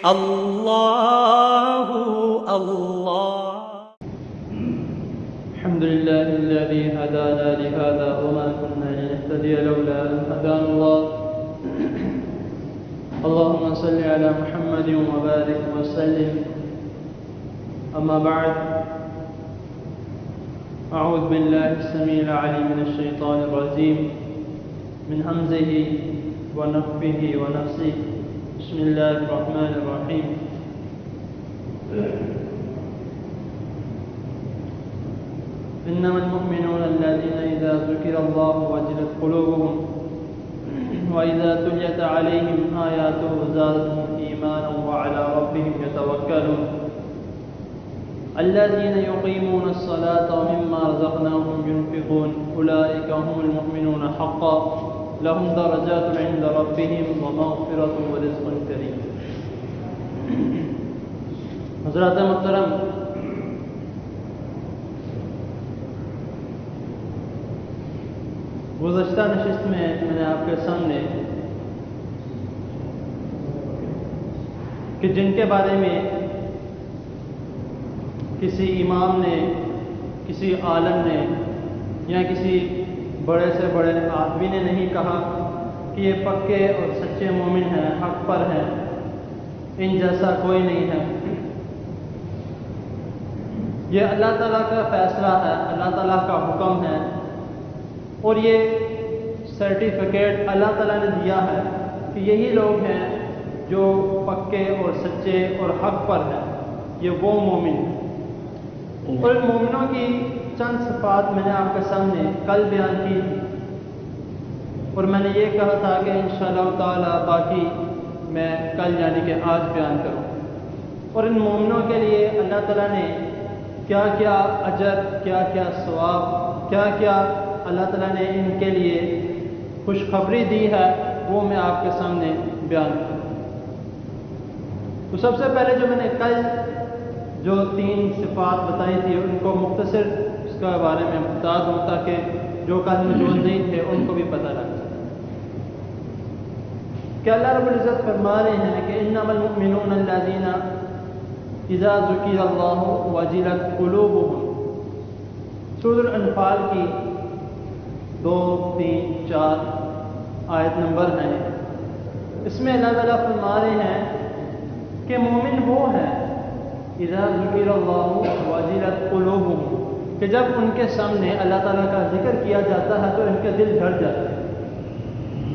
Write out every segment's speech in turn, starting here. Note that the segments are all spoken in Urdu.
الله الله. الحمد لله الذي هدانا لهذا وما كنا لنهتدي لولا أن هدانا الله. اللهم صل على محمد وبارك وسلم. أما بعد، أعوذ بالله السميع العليم من الشيطان الرجيم من همزه ونفخه ونفسه. بسم الله الرحمن الرحيم. إنما المؤمنون الذين إذا ذكر الله وجلت قلوبهم وإذا تليت عليهم آياته زادتهم إيمانا وعلى ربهم يتوكلون الذين يقيمون الصلاة ومما رزقناهم ينفقون أولئك هم المؤمنون حقا لهم درجات عند ربهم ومغفرة ورزق كريم. حضرات محترم، گزشتہ نشست میں نے آپ کے سامنے کہ جن کے بارے میں کسی امام نے، کسی عالم نے یا کسی بڑے سے بڑے آدمی نے نہیں کہا کہ یہ پکے اور سچے مومن ہیں، حق پر ہیں، ان جیسا کوئی نہیں ہے. یہ اللہ تعالیٰ کا فیصلہ ہے، اللہ تعالیٰ کا حکم ہے، اور یہ سرٹیفکیٹ اللہ تعالیٰ نے دیا ہے کہ یہی لوگ ہیں جو پکے اور سچے اور حق پر ہیں، یہ وہ مومن ہیں. اور ان مومنوں کی چند صفات میں نے آپ کے سامنے کل بیان کی تھی، اور میں نے یہ کہا تھا کہ انشاءاللہ تعالی باقی میں کل یعنی کہ آج بیان کروں. اور ان مومنوں کے لیے اللہ تعالیٰ نے کیا کیا اجر، کیا کیا ثواب، کیا کیا اللہ تعالیٰ نے ان کے لیے خوشخبری دی ہے، وہ میں آپ کے سامنے بیان کروں. تو سب سے پہلے جو میں نے کل جو 3 صفات بتائی تھی ان کو مختصر اس کے بارے میں بتا دوں تاکہ جو کل موجود نہیں تھے ان کو بھی پتہ لگ جائے کہ اللہ رب العزت فرما رہے ہیں کہ انما المؤمنون الذین اذا ذکر اللہ وجلت قلوبهم. سورۃ الانفال کی 2، 3، 4 آیت نمبر ہیں. اس میں اللہ تعالیٰ فرما رہے ہیں کہ مومن وہ ہے اذا ذکر اللہ وجلت قلوبهم، کہ جب ان کے سامنے اللہ تعالیٰ کا ذکر کیا جاتا ہے تو ان کے دل ڈر جاتے ہیں.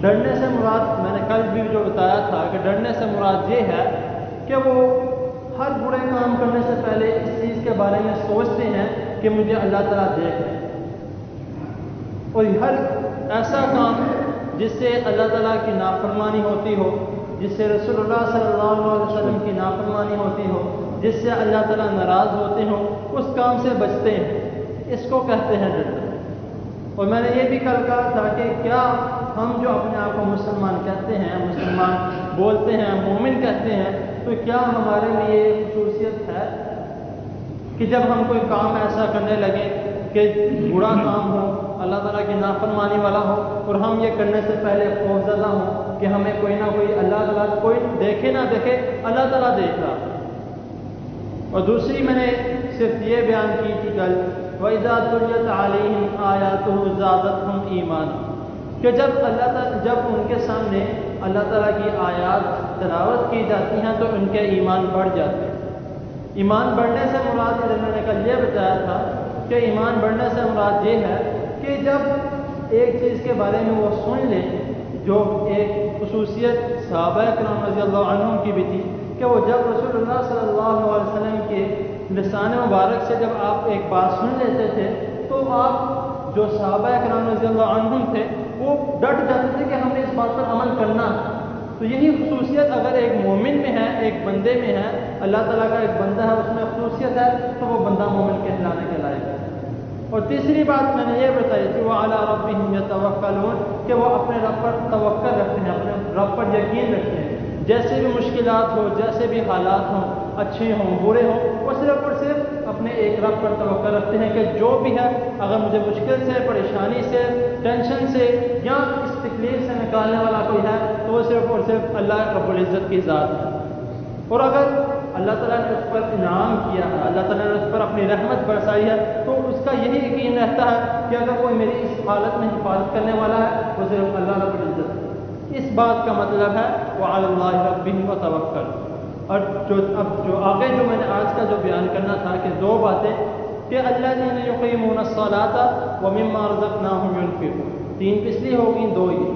ڈرنے سے مراد میں نے کل بھی جو بتایا تھا کہ ڈرنے سے مراد یہ ہے کہ وہ ہر برے کام کرنے سے پہلے اس چیز کے بارے میں سوچتے ہیں کہ مجھے اللہ تعالیٰ دیکھ رہے ہیں، اور ہر ایسا کام جس سے اللہ تعالیٰ کی نافرمانی ہوتی ہو، جس سے رسول اللہ صلی اللہ علیہ وسلم کی نافرمانی ہوتی ہو، جس سے اللہ تعالیٰ ناراض ہوتے ہوں، اس کام سے بچتے ہیں. اس کو کہتے ہیں ڈرنا. اور میں نے یہ بھی کل کہا تھا کہ کیا ہم جو اپنے آپ کو مسلمان کہتے ہیں، مسلمان بولتے ہیں، مومن کہتے ہیں، تو کیا ہمارے میں یہ خصوصیت ہے کہ جب ہم کوئی کام ایسا کرنے لگیں کہ برا کام ہو، اللہ تعالیٰ کی نافرمانی والا ہو، اور ہم یہ کرنے سے پہلے خوفزدہ ہوں کہ ہمیں کوئی نہ کوئی اللہ تعالیٰ کوئی دیکھے نہ دیکھے اللہ تعالیٰ دیکھ رہا. اور دوسری میں نے صرف یہ بیان کی تھی کل وَإِذَا تُلِيَتْ عَلَيْهِمْ آيَاتُهُ زَادَتْهُمْ إِيمَانًا، کہ جب ان کے سامنے اللہ تعالیٰ کی آیات تلاوت کی جاتی ہیں تو ان کے ایمان بڑھ جاتے ہیں. ایمان بڑھنے سے مراد میں نے کل یہ بتایا تھا کہ ایمان بڑھنے سے مراد یہ ہے کہ جب ایک چیز کے بارے میں وہ سن لیں، جو ایک خصوصیت صحابہ کرام رضی اللہ عنہم کی بھی تھی کہ وہ جب رسول اللہ صلی اللہ علیہ وسلم کے لسان مبارک سے جب آپ ایک بات سن لیتے تھے تو آپ جو صحابہ کرام رضی اللہ عنہم تھے وہ ڈٹ جاتے تھے کہ ہم نے اس بات پر عمل کرنا. تو یہی خصوصیت اگر ایک مومن میں ہے، ایک بندے میں ہے، اللہ تعالیٰ کا ایک بندہ ہے اس میں خصوصیت ہے، تو وہ بندہ مومن کہلانے کے لائق ہے. اور تیسری بات میں نے یہ بتائی تھی وَعَلَىٰ رَبِّهِمْ يَتَوَكَّلُونَ، کہ وہ اپنے رب پر توکل رکھتے ہیں، اپنے رب پر یقین رکھتے ہیں. جیسے بھی مشکلات ہو، جیسے بھی حالات ہوں، اچھے ہوں برے ہوں، وہ صرف اور صرف اپنے ایک رب پر توکل رکھتے ہیں کہ جو بھی ہے، اگر مجھے مشکل سے، پریشانی سے، ٹینشن سے یا اس تکلیف سے نکالنے والا کوئی ہے تو وہ صرف اور صرف اللہ رب العزت کی ذات ہے. اور اگر اللہ تعالیٰ نے اس پر انعام کیا ہے، اللہ تعالیٰ نے اس پر اپنی رحمت برسائی ہے، تو اس کا یہی یقین رہتا ہے کہ اگر کوئی میری اس حالت میں حفاظت کرنے والا ہے وہ صرف اللہ رب العزت ہے۔ اس بات کا مطلب ہے وعلی اللہ ربہ وتوکل۔ اور جو آگے جو میں نے آج کا جو بیان کرنا تھا کہ دو باتیں کہ الذین یقیمون الصلاۃ ومما رزقناہم ینفقون، تین پچھلی ہوگی، دو یہ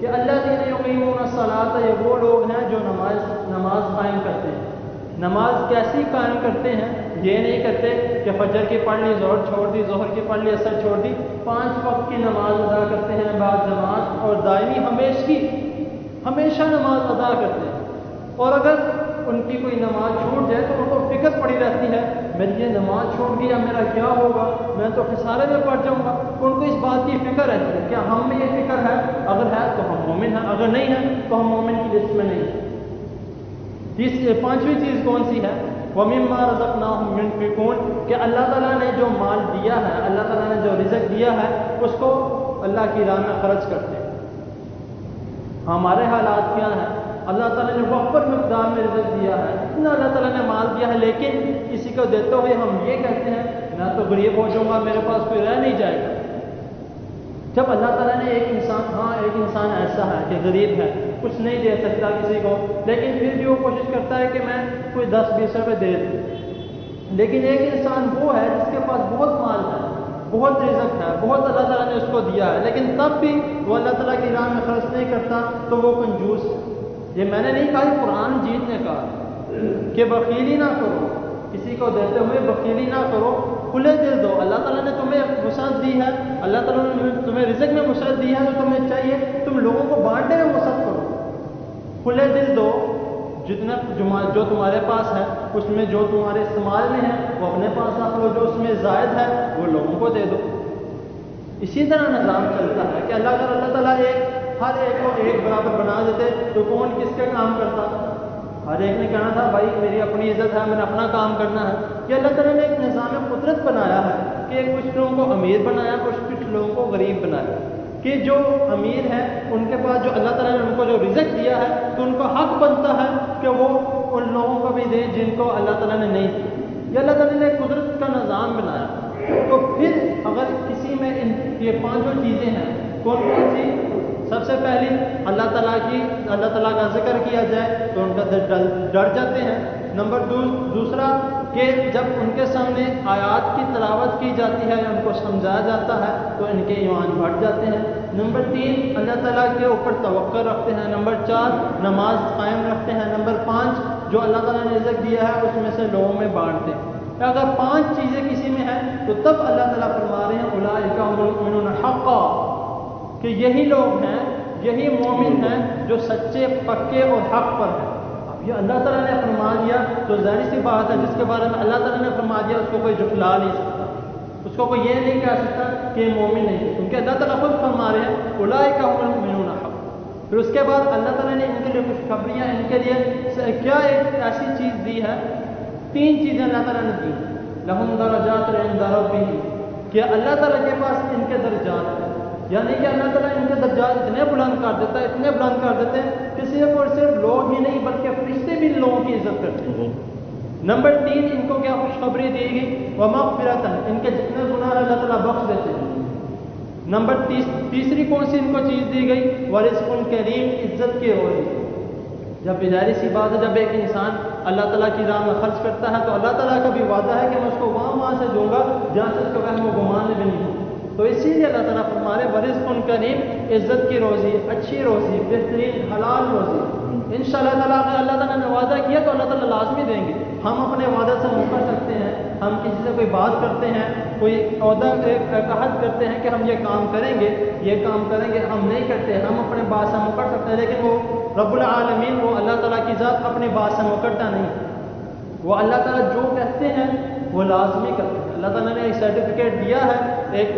کہ الذین یقیمون الصلاۃ، یہ وہ لوگ ہیں جو نماز قائم کرتے ہیں۔ نماز کیسی قائم کرتے ہیں؟ یہ نہیں کرتے کہ فجر کی پڑھ لی، ظہر چھوڑ دی، ظہر کی پڑھ لی، عصر چھوڑ دی، 5 وقت کی نماز ادا کرتے ہیں بعد جماعت اور دائمی ہمیشہ نماز ادا کرتے ہیں۔ اور اگر ان کی کوئی نماز چھوٹ جائے تو ان کو فکر پڑی رہتی ہے، میری یہ نماز چھوٹ گئی، اب میرا کیا ہوگا، میں تو خسارے میں پڑ جاؤں گا۔ ان کو اس بات کی فکر رہتی ہے، کیا ہم میں یہ فکر ہے؟ اگر ہے تو ہم مومن ہیں، اگر نہیں ہے تو ہم مومن کی لسٹ میں نہیں ہیں۔ پانچویں چیز کون سی ہے؟ وَمِمَّا رَزَقْنَاهُمْ يُنْفِقُونَ، کہ اللہ تعالیٰ نے جو مال دیا ہے، اللہ تعالیٰ نے جو رزق دیا ہے اس کو اللہ کی راہ میں خرچ کرتے ہیں۔ ہمارے حالات کیا ہیں؟ اللہ تعالیٰ نے وفر مقدار میں رزق دیا ہے، اتنا اللہ تعالیٰ نے مال دیا ہے، لیکن کسی کو دیتے ہوئے ہم یہ کہتے ہیں میں تو غریب ہو جاؤں گا، میرے پاس کوئی رہ نہیں جائے گا۔ جب اللہ تعالیٰ نے ایک انسان ایسا ہے کہ غریب ہے، کچھ نہیں دے سکتا کسی کو، لیکن پھر بھی وہ کوشش کرتا ہے کہ میں کوئی 10-20 روپے دے دوں۔ لیکن ایک انسان وہ ہے جس کے پاس بہت مال ہے، بہت رزق ہے، بہت اللہ تعالیٰ نے اس کو دیا ہے، لیکن تب بھی وہ اللہ تعالیٰ کی راہ میں خرچ نہیں کرتا، تو وہ کنجوس ہے۔ یہ میں نے نہیں کہا، قرآن جیت نے کہا کہ بخیلی نہ کرو، کسی کو دیتے ہوئے بخیلی نہ کرو، کھلے دل دو۔ اللہ تعالیٰ نے تمہیں وسعت دی ہے، اللہ تعالیٰ نے تمہیں رزق میں وسعت دی ہے، تو تمہیں چاہیے تم لوگوں کو بانٹنے میں وسعت کرو، کھلے دل دو، جتنا جو تمہارے پاس ہے اس میں جو تمہارے استعمال میں ہے وہ اپنے پاس رکھ لو، جو اس میں زائد ہے وہ لوگوں کو دے دو۔ اسی طرح نظام چلتا ہے کہ اللہ تعالیٰ ہر ایک کو ایک برابر بنا دیتے تو کون کس کے کام کرتا؟ ہر ایک نے کہنا تھا بھائی میری اپنی عزت ہے، میں نے اپنا کام کرنا ہے۔ کہ اللہ تعالیٰ نے ایک نظام قدرت بنایا ہے کہ کچھ لوگوں کو امیر بنایا، کچھ لوگوں کو غریب بنایا، کہ جو امیر ہیں ان کے پاس جو اللہ تعالیٰ نے ان کو جو رزق دیا ہے تو ان کو حق بنتا ہے کہ وہ ان لوگوں کو بھی دیں جن کو اللہ تعالیٰ نے نہیں دیا۔ یہ اللہ تعالیٰ نے قدرت کا نظام بنایا۔ تو پھر اگر کسی میں یہ 5 چیزیں ہیں، کون سی؟ سب سے پہلی اللہ تعالیٰ کا ذکر کیا جائے تو ان کا ڈر جاتے ہیں۔ نمبر دوسرا کہ جب ان کے سامنے آیات کی تلاوت کی جاتی ہے یا ان کو سمجھایا جاتا ہے تو ان کے ایمان بڑھ جاتے ہیں۔ نمبر 3 اللہ تعالیٰ کے اوپر توکل رکھتے ہیں۔ نمبر 4 نماز قائم رکھتے ہیں۔ نمبر 5 جو اللہ تعالیٰ نے رزق دیا ہے اس میں سے لوگوں میں بانٹتے ہیں۔ اگر 5 چیزیں کسی میں ہیں تو تب اللہ تعالیٰ فرما رہے ہیں اولئک هم المؤمنون حقا، کہ یہی لوگ ہیں، یہی مومن ہیں جو سچے، پکے اور حق پر ہیں۔ اب یہ اللہ تعالیٰ نے فرما دیا تو ظاہر سی بات ہے جس کے بارے میں اللہ تعالیٰ نے فرما دیا اس کو کوئی جھٹلا نہیں سکتا، اس کو کوئی یہ نہیں کہہ سکتا کہ یہ مومن نہیں ہے، کیونکہ اللہ تعالیٰ خود فرما رہے ہیں اولئک هم المؤمنون حقا۔ پھر اس کے بعد اللہ تعالیٰ نے ان کے لیے خوشخبریاں، ان کے لیے کیا ایک ایسی چیز دی ہے، 3 چیزیں اللہ تعالیٰ نے دی۔ لہم درجات عند ربہم، کہ اللہ تعالیٰ کے پاس ان کے درجات ہیں، یعنی کہ اللہ تعالیٰ ان کے درجات اتنے بلند کر دیتا ہے، اتنے بلند کر دیتے ہیں کہ صرف لوگ ہی نہیں بلکہ فرشتے بھی لوگوں کی عزت کرتے ہیں۔ نمبر 3 ان کو کیا خوشخبری دی گئی؟ ومغفرۃ، ان کے جتنے گناہ اللہ تعالیٰ بخش دیتے ہیں۔ نمبر تیسری کون سی ان کو چیز دی گئی؟ ورزق کریم، عزت کی روزی۔ جب ظاہر سی بات ہے جب ایک انسان اللہ تعالیٰ کی راہ میں خرچ کرتا ہے تو اللہ تعالیٰ کا بھی وعدہ ہے کہ میں اس کو وہاں سے دوں گا جہاں سے اس کو وہم و گمان بھی نہیں ہو۔ تو اسی لیے اللہ تعالیٰ فرما رہے ورزق کریم، عزت کی روزی، اچھی روزی، بہترین حلال روزی۔ انشاءاللہ تعالیٰ اگر اللہ تعالیٰ نے وعدہ کیا تو اللہ تعالیٰ لازمی دیں گے۔ ہم اپنے وعدے سے مکر سکتے ہیں، ہم کسی سے کوئی بات کرتے ہیں، کوئی عہدہ عہد کرتے ہیں کہ ہم یہ کام کریں گے، یہ کام کریں گے، ہم نہیں کرتے، ہم اپنے بات سے مکر سکتے ہیں، لیکن وہ رب العالمین، وہ اللہ تعالیٰ کی ذات اپنی بات سے مکرتا نہیں، وہ اللہ تعالیٰ جو کہتے ہیں وہ لازمی کرتے ہیں۔ اللہ تعالیٰ نے ایک سرٹیفکیٹ دیا ہے، ایک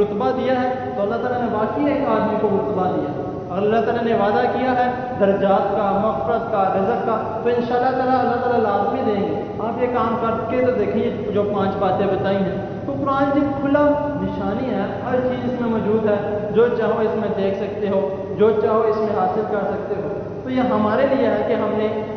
رتبہ دیا ہے، تو اللہ تعالیٰ نے واقعی ایک آدمی کو رتبہ دیا ہے، اور اللہ تعالیٰ نے وعدہ کیا ہے درجات کا، مغفرت کا، رزق کا، تو انشاءاللہ تعالیٰ اللہ تعالیٰ لازمی دیں گے۔ آپ یہ کام کر کے تو دیکھیے جو 5 باتیں بتائی ہیں، تو قرآن کی کھلا نشانی ہے، ہر چیز اس میں موجود ہے، جو چاہو اس میں دیکھ سکتے ہو، جو چاہو اس میں حاصل کر سکتے ہو۔ تو یہ ہمارے لیے ہے کہ ہم نے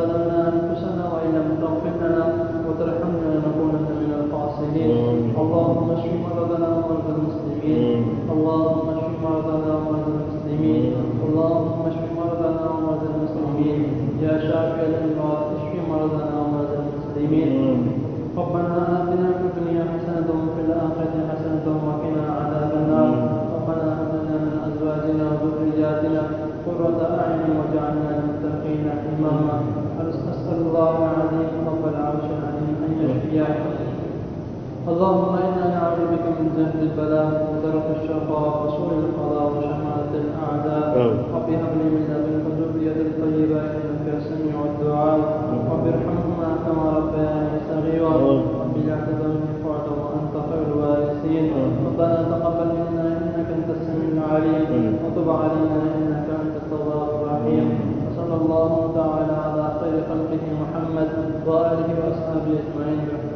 ظلمنا أنفسنا وإن لم تغفر لنا وترحمنا لنكونن من الخاسرين. اللهم اشف مرضنا ومرضى المسلمين. اللهم اشف مرضنا ومرضى المسلمين. اللهم اشف مرضنا ومرضى المسلمين. يا شافي الأمراض اشف مرضنا ومرضى المسلمين. ربنا آتنا في الدنيا حسنة وفي الآخرة حسنة وقنا عذاب النار. ربنا هب لنا من أزواجنا وذرياتنا قرة أعين واجعلنا للمتقين إماما. أسأل الله العظيم رب العرش العظيم أن يشفيك. اللهم إنا نعوذ بك من جهد البلاء ودرك الشقاء وسوء القضاء وشماتة الأعداء. رب هب لي من لدنك ذرية طيبة إنك سميع الدعاء. رب ارحمهما كما ربياني صغيرا. رب لا تذرني فردا وأنت خير الوارثين. ربنا تقبل منا إنك أنت السميع العليم وتب علينا إنك أنت التواب الرحيم. وصلى الله تعالى على خير خلقه محمد وآله وأصحابه أجمعين.